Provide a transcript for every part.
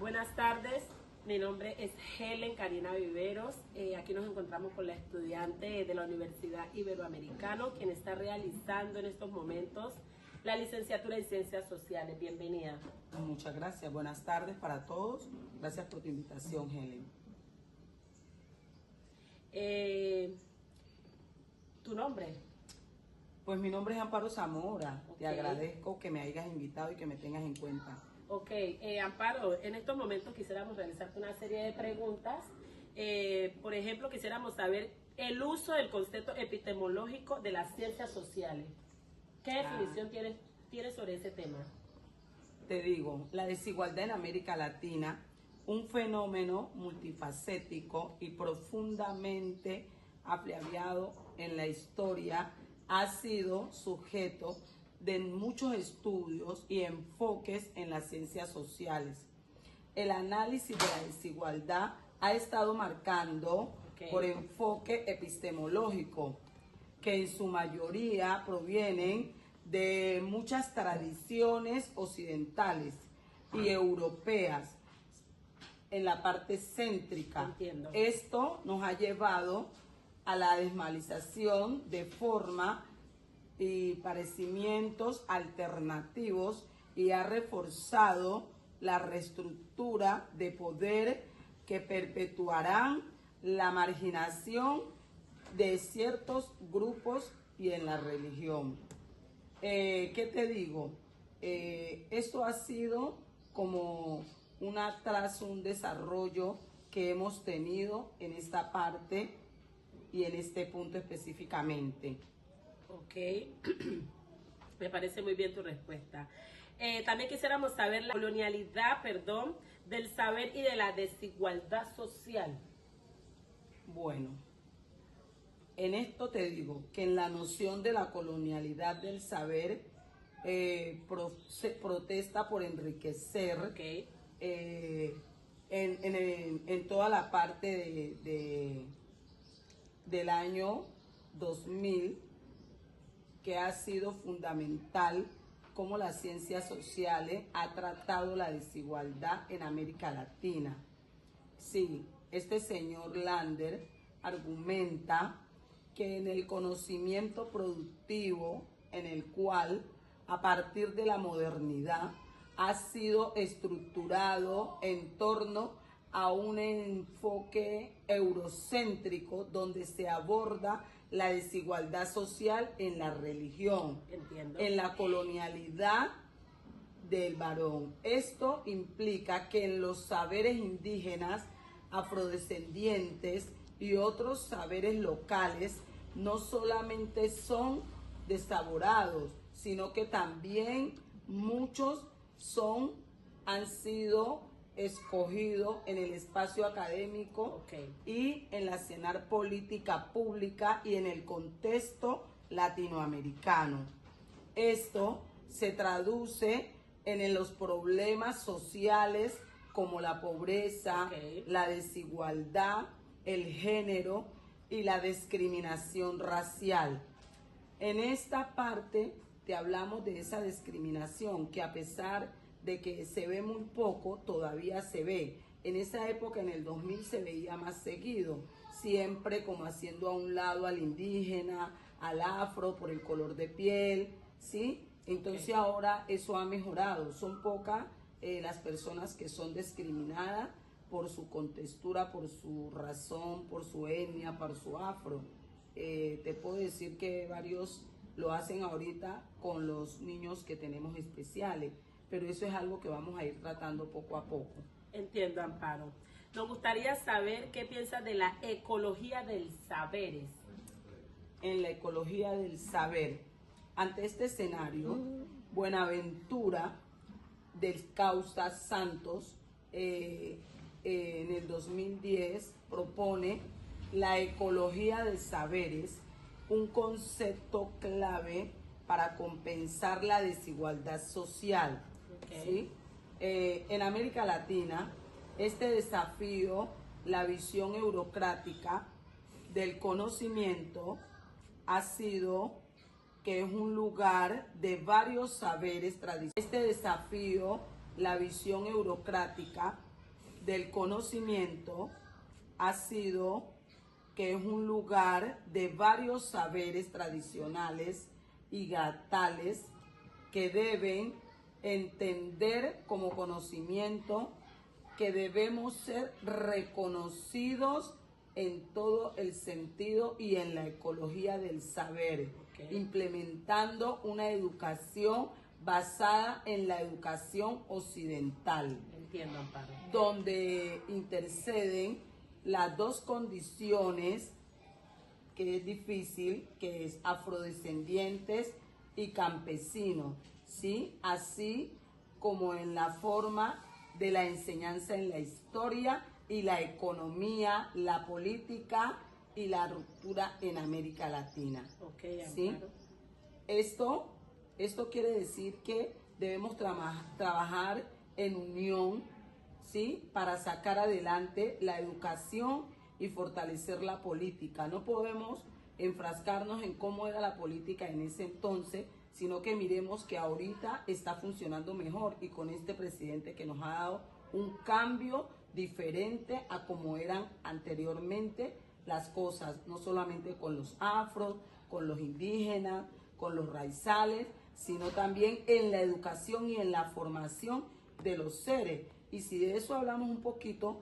Buenas tardes, mi nombre es Helen Karina Viveros. Aquí nos encontramos con la estudiante de la Universidad Iberoamericana, quien está realizando en estos momentos la licenciatura en Ciencias Sociales. Bienvenida. Muchas gracias. Buenas tardes para todos. Gracias por tu invitación, Helen. ¿Tu nombre? Pues mi nombre es Amparo Zamora. Okay. Te agradezco que me hayas invitado y que me tengas en cuenta. Ok, Amparo, en estos momentos quisiéramos realizarte una serie de preguntas. Por ejemplo, quisiéramos saber el uso del concepto epistemológico de las ciencias sociales. ¿Qué definición tienes sobre ese tema? Te digo, la desigualdad en América Latina, un fenómeno multifacético y profundamente ampliado en la historia, ha sido sujeto de muchos estudios y enfoques en las ciencias sociales. El análisis de la desigualdad ha estado marcando por enfoque epistemológico, que en su mayoría provienen de muchas tradiciones occidentales y europeas en la parte céntrica. Entiendo. Esto nos ha llevado a la desmalización de forma y parecimientos alternativos y ha reforzado la reestructura de poder que perpetuarán la marginación de ciertos grupos y en la religión. ¿Qué te digo? Esto ha sido como un atraso, un desarrollo que hemos tenido en esta parte y en este punto específicamente. Ok, me parece muy bien tu respuesta. También quisiéramos saber la colonialidad, del saber y de la desigualdad social. Bueno, en esto te digo que en la noción de la colonialidad del saber se protesta por enriquecer en toda la parte del año 2000, que ha sido fundamental cómo las ciencias sociales ha tratado la desigualdad en América Latina. Sí, este señor Lander argumenta que en el conocimiento productivo en el cual a partir de la modernidad ha sido estructurado en torno a un enfoque eurocéntrico donde se aborda la desigualdad social en la religión, en la colonialidad del varón. Esto implica que en los saberes indígenas, afrodescendientes y otros saberes locales no solamente son desaborados, sino que también muchos han sido escogido en el espacio académico y en la escena política pública y en el contexto latinoamericano. Esto se traduce en los problemas sociales como la pobreza, la desigualdad, el género y la discriminación racial. En esta parte te hablamos de esa discriminación que a pesar de que se ve muy poco, todavía se ve. En esa época, en el 2000, se veía más seguido, siempre como haciendo a un lado al indígena, al afro, por el color de piel, ¿sí? Entonces ahora eso ha mejorado. Son pocas las personas que son discriminadas por su contextura, por su razón, por su etnia, por su afro. Te puedo decir que varios lo hacen ahorita con los niños que tenemos especiales, pero eso es algo que vamos a ir tratando poco a poco. Entiendo, Amparo. Nos gustaría saber qué piensas de la ecología del saberes. En la ecología del saber, ante este escenario, Buenaventura del Causa Santos en el 2010 propone la ecología del saberes, un concepto clave para compensar la desigualdad social. ¿Sí? En América Latina, este desafío, la visión eurocrática del conocimiento, ha sido que es un lugar de varios saberes tradicionales. Este desafío, la visión eurocrática del conocimiento ha sido que es un lugar de varios saberes tradicionales y gatales que deben entender como conocimiento, que debemos ser reconocidos en todo el sentido y en la ecología del saber, implementando una educación basada en la educación occidental. Entiendo, Amparo. Donde interceden las dos condiciones que es difícil, que es afrodescendientes y campesinos, ¿sí? Así como en la forma de la enseñanza en la historia y la economía, la política y la ruptura en América Latina. ¿Sí? Esto quiere decir que debemos trabajar en unión, ¿sí? Para sacar adelante la educación y fortalecer la política. No podemos enfrascarnos en cómo era la política en ese entonces, sino que miremos que ahorita está funcionando mejor y con este presidente que nos ha dado un cambio diferente a como eran anteriormente las cosas, no solamente con los afros, con los indígenas, con los raizales, sino también en la educación y en la formación de los seres. Y si de eso hablamos un poquito,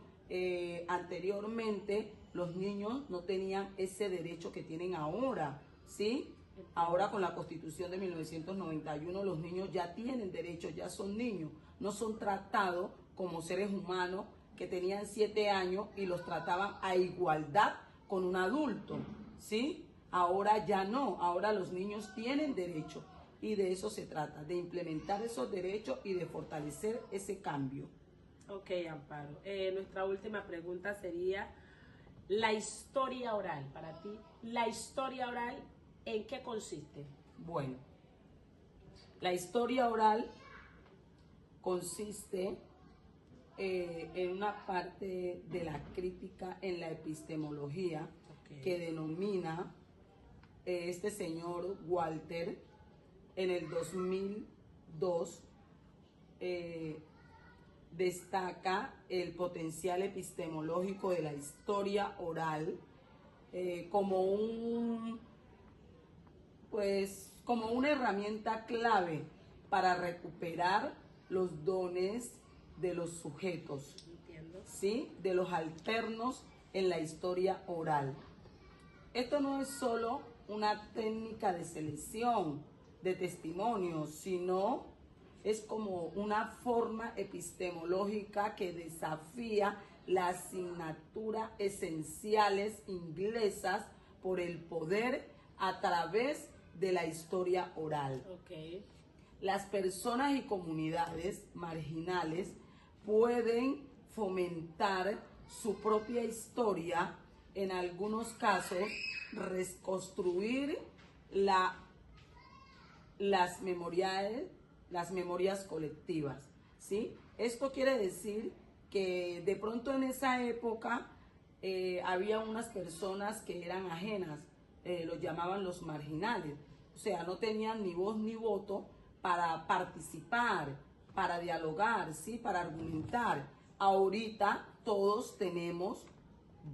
anteriormente los niños no tenían ese derecho que tienen ahora, ¿sí? Ahora con la Constitución de 1991 los niños ya tienen derechos, ya son niños, no son tratados como seres humanos que tenían 7 años y los trataban a igualdad con un adulto, ¿sí? Ahora ya no, ahora los niños tienen derechos y de eso se trata, de implementar esos derechos y de fortalecer ese cambio. Ok, Amparo. Nuestra última pregunta sería, la historia oral, para ti, ¿la historia oral en qué consiste? Bueno, la historia oral consiste en una parte de la crítica en la epistemología que denomina este señor Walter en el 2002, destaca el potencial epistemológico de la historia oral como una herramienta clave para recuperar los dones de los sujetos, ¿sí? De los alternos en la historia oral. Esto no es solo una técnica de selección de testimonios, sino es como una forma epistemológica que desafía las asignaturas esenciales inglesas por el poder a través de la historia oral. Las personas y comunidades marginales pueden fomentar su propia historia, en algunos casos reconstruir las memorias colectivas, ¿sí? Esto quiere decir que de pronto en esa época había unas personas que eran ajenas, los llamaban los marginales, o sea, no tenían ni voz ni voto para participar, para dialogar, ¿sí? Para argumentar. Ahorita todos tenemos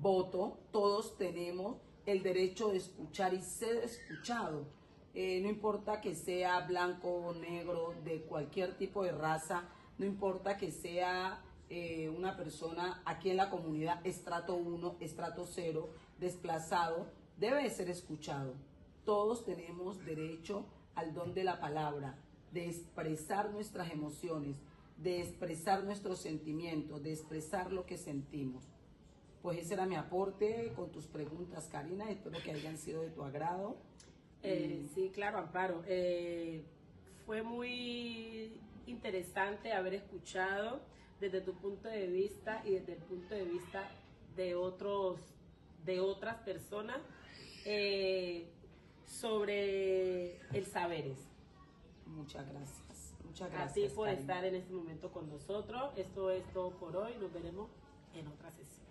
voto, todos tenemos el derecho de escuchar y ser escuchado. No importa que sea blanco o negro, de cualquier tipo de raza, no importa que sea una persona aquí en la comunidad, estrato 1, estrato 0, desplazado, debe ser escuchado. Todos tenemos derecho al don de la palabra, de expresar nuestras emociones, de expresar nuestros sentimientos, de expresar lo que sentimos. Pues ese era mi aporte con tus preguntas, Karina. Espero que hayan sido de tu agrado. Sí, claro, Amparo. Fue muy interesante haber escuchado desde tu punto de vista y desde el punto de vista de otras personas sobre el saberes. Muchas gracias. Muchas A gracias, ti por Karina. estar en este momento con nosotros. Esto es todo por hoy. Nos veremos en otra sesión.